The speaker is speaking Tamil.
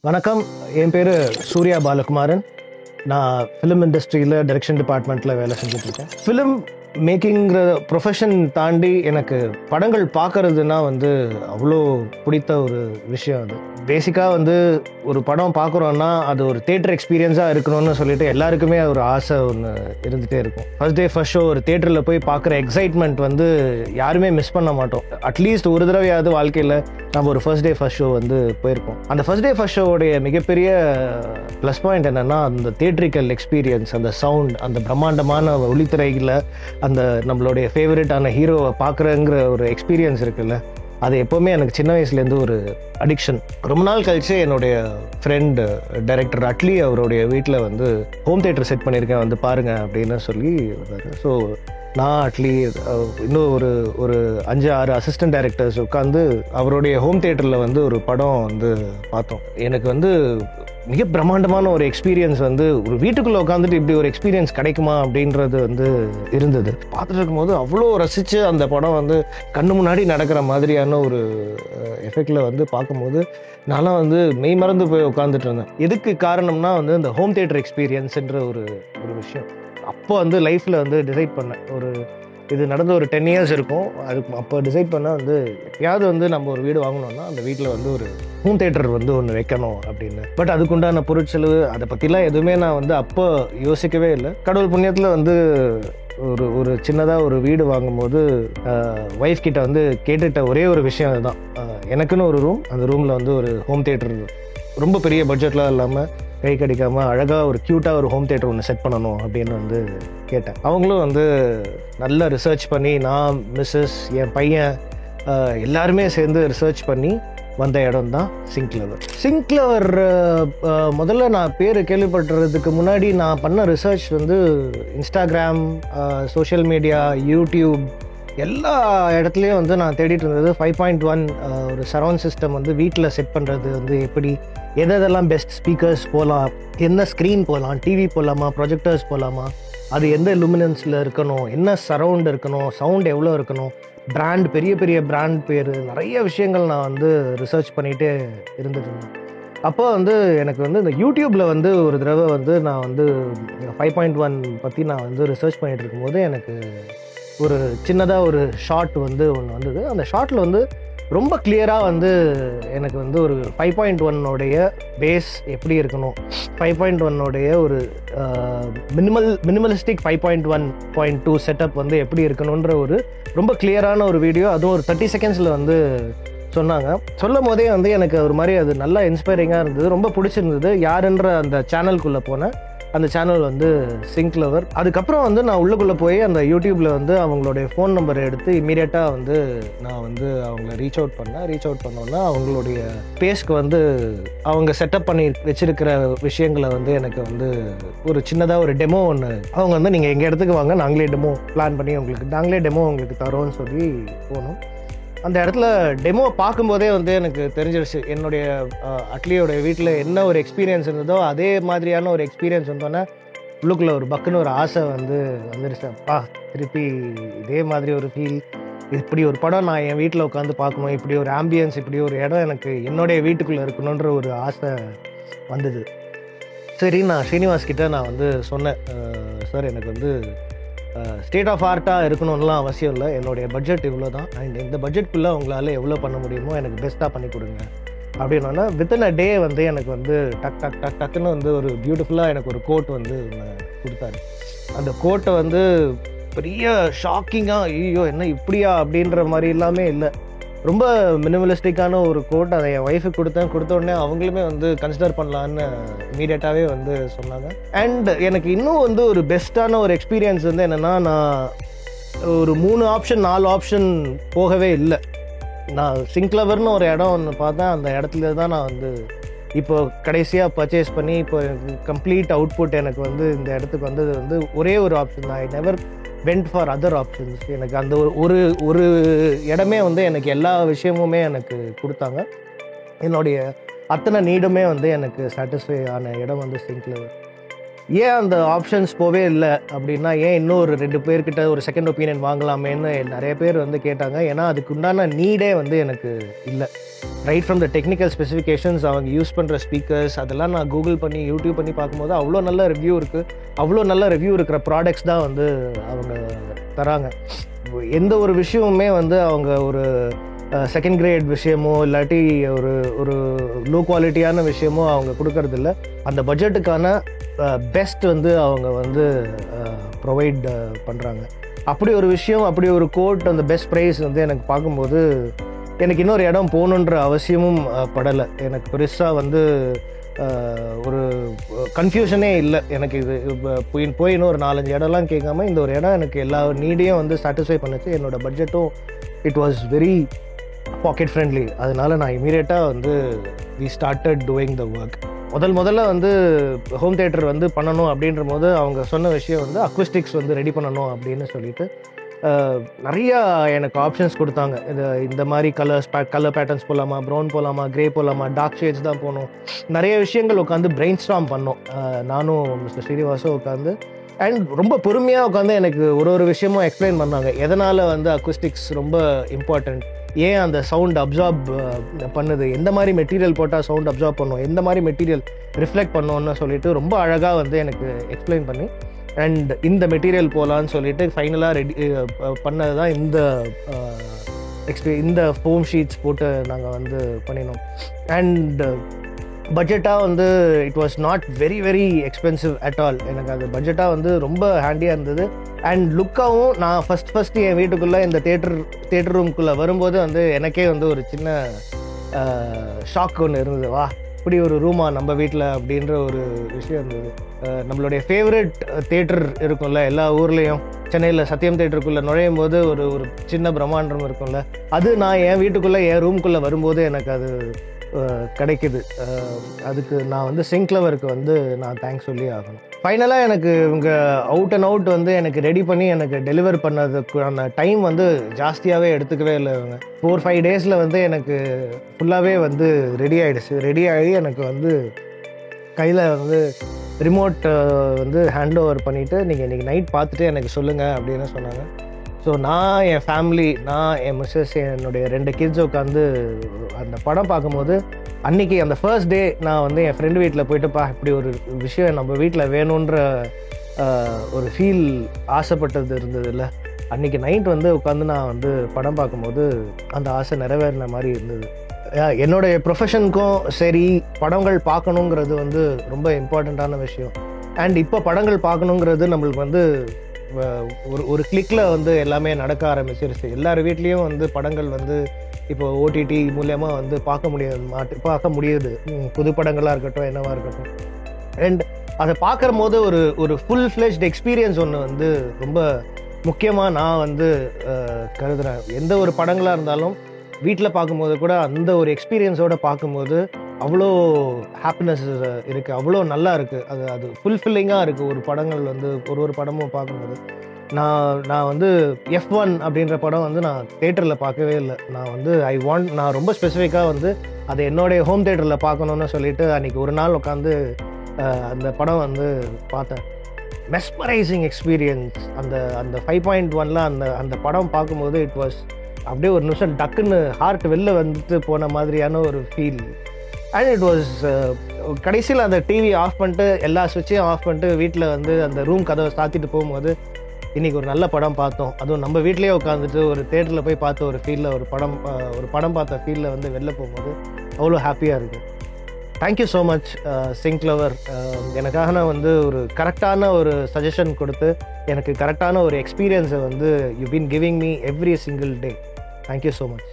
வணக்கம். என் பேர் சூர்யா பாலகுமாரன். நான் ஃபிலிம் இண்டஸ்ட்ரியில் டைரக்ஷன் டிபார்ட்மெண்ட்டில் வேலை செஞ்சுட்ருக்கேன். ஃபிலிம் மேக்கிங்கிற ப்ரொஃபஷன் தாண்டி எனக்கு படங்கள் பார்க்கறதுனா அவ்வளோ பிடித்த ஒரு விஷயம். அது பேசிக்காக ஒரு படம் பார்க்குறோன்னா அது ஒரு தியேட்டர் எக்ஸ்பீரியன்ஸாக இருக்கணும்னு சொல்லிட்டு எல்லாருக்குமே ஒரு ஆசை ஒன்று இருந்துகிட்டே இருக்கும். ஃபர்ஸ்ட் டே ஃபர்ஸ்ட் ஷோ ஒரு தியேட்டரில் போய் பார்க்குற எக்ஸைட்மெண்ட் யாருமே மிஸ் பண்ண மாட்டோம். அட்லீஸ்ட் ஒரு தடவையாவது வாழ்க்கையில் நம்ம ஒரு ஃபர்ஸ்ட் டே ஃபர்ஸ்ட் ஷோ போயிருப்போம். அந்த ஃபர்ஸ்ட் டே ஃபர்ஸ்ட் ஷோவுடைய மிகப்பெரிய ப்ளஸ் பாயிண்ட் என்னென்னா அந்த தியேட்ரிக்கல் எக்ஸ்பீரியன்ஸ், அந்த சவுண்ட், அந்த பிரம்மாண்டமான ஒளித்திரையில் அந்த நம்மளுடைய ஃபேவரட்டான ஹீரோவை பார்க்குறங்கிற ஒரு எக்ஸ்பீரியன்ஸ் இருக்குல்ல, அது எப்போவுமே எனக்கு சின்ன வயசுலேருந்து ஒரு அடிக்ஷன். ரொம்ப நாள் கழிச்சு என்னுடைய ஃப்ரெண்ட் டைரக்டர் அட்லி அவருடைய வீட்டில் ஹோம் தியேட்டர் செட் பண்ணியிருக்கேன், பாருங்க அப்படின்னு சொல்லி வந்தார். ஸோ நான் அட்லி இன்னும் ஒரு 5-6 அசிஸ்டன்ட் டைரக்டர்ஸ் உட்காந்து அவருடைய ஹோம் தியேட்டரில் ஒரு படம் பார்த்தோம். எனக்கு மிக பிரம்மாண்டமான ஒரு எக்ஸ்பீரியன்ஸ் ஒரு வீட்டுக்குள்ளே உட்காந்துட்டு இப்படி ஒரு எக்ஸ்பீரியன்ஸ் கிடைக்குமா அப்படின்றது இருந்தது. பார்த்துட்டு இருக்கும்போது அவ்வளோ ரசித்து அந்த படம் கண்ணு முன்னாடி நடக்கிற மாதிரியான ஒரு எஃபெக்டில் பார்க்கும்போது நான்லாம் மெய் மறந்து போய் உட்காந்துட்டு இருந்தேன். எதுக்கு காரணம்னா இந்த ஹோம் தியேட்டர் எக்ஸ்பீரியன்ஸ்ன்ற ஒரு விஷயம் அப்போ லைஃப்பில் டிசைட் பண்ணேன். இது நடந்து ஒரு 10 years இருக்கும். அதுக்கு அப்போ டிசைட் பண்ணால் எப்பயாவது நம்ம ஒரு வீடு வாங்கணும்னா அந்த வீட்டில் ஒரு ஹோம் தியேட்டர் ஒன்று வைக்கணும் அப்படின்னு. பட் அதுக்குண்டான பொருட்செலவு அதை பற்றிலாம் எதுவுமே நான் அப்போ யோசிக்கவே இல்லை. கடவுள் புண்ணியத்தில் ஒரு சின்னதாக ஒரு வீடு வாங்கும்போது ஒய்ஃப் கிட்ட கேட்டுட்ட ஒரே ஒரு விஷயம் அதுதான். எனக்குன்னு ஒரு ரூம், அந்த ரூமில் ஒரு ஹோம் தியேட்டர் ரொம்ப பெரிய பட்ஜெட்லாம் இல்லாமல் கை கடிக்காமல் அழகாக ஒரு க்யூட்டாக ஒரு ஹோம் தியேட்டர் ஒன்று செட் பண்ணணும் அப்படின்னு கேட்டேன். அவங்களும் நல்லா ரிசர்ச் பண்ணி, நான், மிஸ்ஸஸ், என் பையன் எல்லாருமே சேர்ந்து ரிசர்ச் பண்ணி வந்த இடம் தான் சிங்க்லவர். சிங்க்லவர் முதல்ல நான் பேர் கேள்விப்படுறதுக்கு முன்னாடி நான் பண்ண research Instagram, social media, YouTube எல்லா இடத்துலையும் நான் தேடிட்டு இருந்தது 5.1 ஒரு சரவுண்ட் சிஸ்டம் வீட்டில் செட் பண்ணுறது எப்படி, எதெல்லாம் பெஸ்ட் ஸ்பீக்கர்ஸ் போகலாம், என்ன ஸ்க்ரீன் போகலாம், டிவி போகலாமா, ப்ரொஜெக்டர்ஸ் போகலாமா, அது எந்த லுமினன்ஸில் இருக்கணும், என்ன சரவுண்ட் இருக்கணும், சவுண்ட் எவ்வளோ இருக்கணும், பிராண்ட், பெரிய பெரிய பிராண்ட் பேர், நிறைய விஷயங்கள் நான் ரிசர்ச் பண்ணிகிட்டே இருந்துட்டு இருந்தேன். அப்போ எனக்கு இந்த யூடியூப்பில் ஒரு தடவை நான் 5.1 பற்றி நான் ரிசர்ச் பண்ணிகிட்டு இருக்கும்போது எனக்கு ஒரு சின்னதாக ஒரு ஷார்ட் ஒன்று வந்தது. அந்த ஷார்ட்டில் ரொம்ப கிளியராக எனக்கு ஒரு 5.1 பேஸ் எப்படி இருக்கணும், 5.1 ஒரு மினிமலிஸ்டிக் 5.1.2 செட்டப் எப்படி இருக்கணுன்ற ஒரு ரொம்ப கிளியரான ஒரு வீடியோ, அதுவும் ஒரு 30 செகண்ட்ஸில் சொன்னாங்க. சொல்லும் போதே எனக்கு ஒரு மாதிரி அது நல்லா இன்ஸ்பைரிங்காக இருந்தது, ரொம்ப பிடிச்சிருந்தது. யாருன்ற அந்த சேனலுக்குள்ளே போனேன். அந்த சேனல் சிங்க்லவர். அதுக்கப்புறம் நான் உள்ளுக்குள்ளே போய் அந்த யூடியூப்பில் அவங்களுடைய ஃபோன் நம்பரை எடுத்து இமீடியட்டாக நான் அவங்கள ரீச் அவுட் பண்ணோன்னா அவங்களுடைய பேஸ்க்கு அவங்க செட்டப் பண்ணி வச்சிருக்கிற விஷயங்களை எனக்கு ஒரு சின்னதாக ஒரு டெமோ ஒன்று, அவங்க நீங்கள் எங்கள் இடத்துக்கு வாங்க, நாங்களே டெமோ பிளான் பண்ணி நாங்களே டெமோ உங்களுக்கு தரோன்னு சொல்லி போனோம். அந்த இடத்துல டெமோ பார்க்கும்போதே எனக்கு தெரிஞ்சிருச்சு, என்னுடைய அட்லியோடைய வீட்டில் என்ன ஒரு எக்ஸ்பீரியன்ஸ் இருந்ததோ அதே மாதிரியான ஒரு எக்ஸ்பீரியன்ஸ் வந்தோன்னே உள்ளுக்குள்ளே ஒரு பக்குன்னு ஒரு ஆசை வந்துருச்சு. அப்பா, திருப்பி இதே மாதிரி ஒரு ஃபீல், இப்படி ஒரு படம் நான் என் வீட்டில் உட்காந்து பார்க்கணும், இப்படி ஒரு ஆம்பியன்ஸ், இப்படி ஒரு இடம் எனக்கு என்னுடைய வீட்டுக்குள்ளே இருக்கணுன்ற ஒரு ஆசை வந்தது. சரி, நான் ஸ்ரீனிவாஸ் கிட்டே நான் சொன்னேன், சார் எனக்கு ஸ்டேட் ஆஃப் ஆர்ட்டாக இருக்கணும்லாம் அவசியம் இல்லை, என்னுடைய பட்ஜெட் இவ்வளோ தான், அண்ட் இந்த பட்ஜெட்குள்ளே உங்களால் எவ்வளோ பண்ண முடியுமோ எனக்கு பெஸ்ட்டாக பண்ணி கொடுங்க அப்படின்னா வித்தின் அ டே எனக்கு டக் டக் டக் டக்குன்னு ஒரு பியூட்டிஃபுல்லாக எனக்கு ஒரு கோட் கொடுத்தாரு. அந்த கோட்டை பெரிய ஷாக்கிங்காக, ஐயோ என்ன இப்படியா அப்படின்ற மாதிரி எல்லாமே இல்லை, ரொம்ப மினிமலிஸ்டிக்கான ஒரு கோட். அதை என் ஒய்ஃபுக்கு கொடுத்த உடனே அவங்களுமே கன்சிடர் பண்ணலான்னு இமீடியட்டாகவே சொன்னாங்க. அண்ட் எனக்கு இன்னும் ஒரு பெஸ்ட்டான ஒரு எக்ஸ்பீரியன்ஸ் என்னென்னா, நான் ஒரு 3 ஆப்ஷன் 4 ஆப்ஷன் போகவே இல்லை. நான் சிங்க்லவர்னு ஒரு இடம் ஒன்று பார்த்தேன். அந்த இடத்துல தான் நான் இப்போ கடைசியாக பர்ச்சேஸ் பண்ணி இப்போ எனக்கு கம்ப்ளீட் அவுட்புட் எனக்கு இந்த இடத்துக்கு வந்தது ஒரே ஒரு ஆப்ஷன் தான். I never went for other options. எனக்கு அந்த ஒரு இடமே எனக்கு எல்லா விஷயமுமே எனக்கு கொடுத்தாங்க. என்னுடைய அத்தனை நீடுமே எனக்கு சாட்டிஸ்ஃபை ஆன இடம் சிங்க்லவர். ஏன் அந்த ஆப்ஷன்ஸ் போவே இல்லை அப்படின்னா, ஏன் இன்னும் ஒரு 2 பேர்கிட்ட ஒரு செகண்ட் ஒப்பீனியன் வாங்கலாமேன்னு நிறைய பேர் கேட்டாங்க. ஏன்னா அதுக்கு உண்டான நீடே எனக்கு இல்லை. Right from the technical specifications, அவங்க யூஸ் பண்ணுற ஸ்பீக்கர்ஸ், அதெல்லாம் நான் கூகுள் பண்ணி யூடியூப் பண்ணி பார்க்கும்போது அவ்வளோ நல்ல ரிவ்யூ இருக்குது. அவ்வளோ நல்ல ரிவ்யூ இருக்கிற ப்ராடக்ட்ஸ் தான் வந்து அவங்க தராங்க. எந்த ஒரு விஷயமுமே வந்து அவங்க ஒரு செகண்ட் கிரேட் விஷயமோ இல்லாட்டி ஒரு ஒரு லோ குவாலிட்டியான விஷயமோ அவங்க கொடுக்கறதில்ல. அந்த பட்ஜெட்டுக்கான பெஸ்ட் வந்து அவங்க வந்து ப்ரொவைட் பண்ணுறாங்க. அப்படி ஒரு விஷயம், அப்படி ஒரு கோட், அந்த பெஸ்ட் ப்ரைஸ் வந்து எனக்கு பார்க்கும்போது எனக்கு இன்னொரு இடம் போகணுன்ற அவசியமும் படலை. எனக்கு பெருசாக வந்து ஒரு கன்ஃபியூஷனே இல்லை. எனக்கு இது போய் இன்னும் ஒரு 4-5 இடம்லாம் கேட்காம இந்த ஒரு இடம் எனக்கு எல்லா நீடையும் வந்து சாட்டிஸ்ஃபை பண்ணுச்சு. என்னோடய பட்ஜெட்டும் it was very pocket friendly. அதனால நான் இமீடியட்டாக வந்து we started doing the work. முதல்ல வந்து ஹோம் தியேட்டர் வந்து பண்ணணும் அப்படின்ற போது அவங்க சொன்ன விஷயம் வந்து அக்விஸ்டிக்ஸ் வந்து ரெடி பண்ணணும் அப்படின்னு சொல்லிட்டு நிறையா எனக்கு ஆப்ஷன்ஸ் கொடுத்தாங்க. இந்த மாதிரி கலர் பேட்டர்ன்ஸ் போகலாமா, ப்ரௌன் போகலாமா, க்ரே போகலாமா, டார்க் ஷேட்ஸ் தான் போகணும், நிறைய விஷயங்கள் உட்காந்து பிரெயின் ஸ்டார்ம் பண்ணோம். நானும் மிஸ்டர் ஸ்ரீனிவாசும் உட்காந்து அண்ட் ரொம்ப பொறுமையாக உட்காந்து எனக்கு ஒரு விஷயமும் எக்ஸ்பிளைன் பண்ணாங்க. எதனால் வந்து அக்விஸ்டிக்ஸ் ரொம்ப இம்பார்ட்டண்ட், ஏன் அந்த சவுண்ட் அப்சார்ப் பண்ணுது, எந்த மாதிரி மெட்டீரியல் போட்டால் சவுண்ட் அப்சார்ப் பண்ணும், எந்த மாதிரி மெட்டீரியல் ரிஃப்ளெக்ட் பண்ணோன்னு சொல்லிட்டு ரொம்ப அழகாக வந்து எனக்கு எக்ஸ்பிளைன் பண்ணி அண்ட் இந்த மெட்டீரியல் போகலான்னு சொல்லிட்டு ஃபைனலாக ரெடி பண்ணது தான் இந்த ஃபோம் ஷீட்ஸ் போட்டு நாங்கள் வந்து பண்ணினோம். அண்ட் பட்ஜெட்டாக வந்து it was not very very expensive at all. எனக்கு அது பட்ஜெட்டாக வந்து ரொம்ப ஹேண்டியாக இருந்தது. அண்ட் லுக்காகவும் நான் ஃபஸ்ட்டு என் வீட்டுக்குள்ளே இந்த தேட்டர் ரூம்குள்ளே வரும்போது வந்து எனக்கே வந்து ஒரு சின்ன ஷாக் ஒன்று இருந்தது. வா, இப்படி ஒரு ரூமா நம்ம வீட்டில் அப்படின்ற ஒரு விஷயம் இருந்தது. நம்மளுடைய ஃபேவரட் தேட்டர் இருக்கும்ல எல்லா ஊர்லேயும், சென்னையில் சத்யம் தேட்டருக்குள்ளே நுழையும் போது ஒரு சின்ன பிரம்மாண்டம் இருக்கும்ல, அது நான் என் வீட்டுக்குள்ளே என் ரூம்குள்ளே வரும்போது எனக்கு அது கிடைக்குது. அதுக்கு நான் வந்து சிங்க்லவருக்கு வந்து நான் தேங்க்ஸ் சொல்லி ஆகணும். ஃபைனலாக எனக்கு இவங்க அவுட் அண்ட் அவுட் வந்து எனக்கு ரெடி பண்ணி எனக்கு டெலிவர் பண்ணதுக்கான டைம் வந்து ஜாஸ்தியாகவே எடுத்துக்கவே இல்லை. இவங்க 4-5 டேஸில் வந்து எனக்கு ஃபுல்லாகவே வந்து ரெடி ஆகிடுச்சு. ரெடி ஆகி எனக்கு வந்து கையில் வந்து ரிமோட் வந்து ஹேண்ட் ஓவர் பண்ணிவிட்டு நீங்கள் இன்றைக்கி நைட் பார்த்துட்டு எனக்கு சொல்லுங்கள் அப்படின்னு சொன்னாங்க. ஸோ நான், என் ஃபேமிலி, நான், என் மிஸ்ஸஸ், என்னுடைய 2 கிட்ஸ் உட்காந்து அந்த படம் பார்க்கும்போது அன்றைக்கி அந்த ஃபர்ஸ்ட் டே நான் வந்து என் ஃப்ரெண்டு வீட்டில் போயிட்டுப்பா இப்படி ஒரு விஷயம் நம்ம வீட்டில் வேணுன்ற ஒரு ஃபீல் ஆசைப்பட்டது இருந்தது இல்லை. அன்றைக்கி நைட் வந்து உட்காந்து நான் வந்து படம் பார்க்கும்போது அந்த ஆசை நிறைவேறின மாதிரி இருந்தது. என்னுடைய ப்ரொஃபஷனுக்கும் சரி படங்கள் பார்க்கணுங்கிறது வந்து ரொம்ப இம்பார்ட்டண்ட்டான விஷயம். அண்ட் இப்போ படங்கள் பார்க்கணுங்கிறது நம்மளுக்கு வந்து ஒரு கிளிக்கில் வந்து எல்லாமே நடக்க ஆரம்பிச்சிருச்சு. எல்லார் வீட்லேயும் வந்து படங்கள் வந்து இப்போ ஓடிடி மூலயமா வந்து பார்க்க முடியுது. புது படங்களாக இருக்கட்டும், என்னவாக இருக்கட்டும். அண்ட் அதை பார்க்குற போது ஒரு ஃபுல் ஃப்ளெஷ்ட் எக்ஸ்பீரியன்ஸ் ஒன்று வந்து ரொம்ப முக்கியமாக நான் வந்து கருதுகிறேன். எந்த ஒரு படங்களாக இருந்தாலும் வீட்டில் பார்க்கும்போது கூட அந்த ஒரு எக்ஸ்பீரியன்ஸோடு பார்க்கும்போது அவ்வளோ ஹாப்பினஸ் இருக்குது, அவ்வளோ நல்லா இருக்குது. அது ஃபுல்ஃபில்லிங்காக இருக்குது. ஒரு படங்கள் வந்து ஒரு படமும் பார்க்கும்போது நான் வந்து F1 அப்படின்ற படம் வந்து நான் தேட்டரில் பார்க்கவே இல்லை. நான் வந்து நான் ரொம்ப ஸ்பெசிஃபிக்காக வந்து அதை என்னுடைய ஹோம் தேட்டரில் பார்க்கணுன்னு சொல்லிட்டு அன்றைக்கி ஒரு நாள் உட்காந்து அந்த படம் வந்து பார்த்தேன். Mesmerising experience. அந்த 5.1ல் அந்த படம் பார்க்கும்போது இட் வாஸ் அப்படியே ஒரு நிமிஷம் டக்குன்னு ஹார்ட் வெளில வந்துட்டு போன மாதிரியான ஒரு ஃபீல். அண்ட் இட் வாஸ் கடைசியில் அந்த டிவி ஆஃப் பண்ணிட்டு எல்லா சுவிட்சையும் ஆஃப் பண்ணிட்டு வீட்டில் வந்து அந்த ரூம் கதவை சாத்திட்டு போகும்போது இன்றைக்கி ஒரு நல்ல படம் பார்த்தோம், அதுவும் நம்ம வீட்லேயே உட்காந்துட்டு ஒரு தேட்டரில் போய் பார்த்த ஒரு ஃபீலில் ஒரு படம் பார்த்த ஃபீலில் வந்து வெளில போகும்போது அவ்வளோ ஹாப்பியாக இருக்குது. தேங்க்யூ ஸோ மச் சிங்க்லவர். எனக்காக நான் வந்து ஒரு கரெக்டான ஒரு சஜஷன் கொடுத்து எனக்கு கரெக்டான ஒரு எக்ஸ்பீரியன்ஸை வந்து you been giving me every single day. Thank you so much.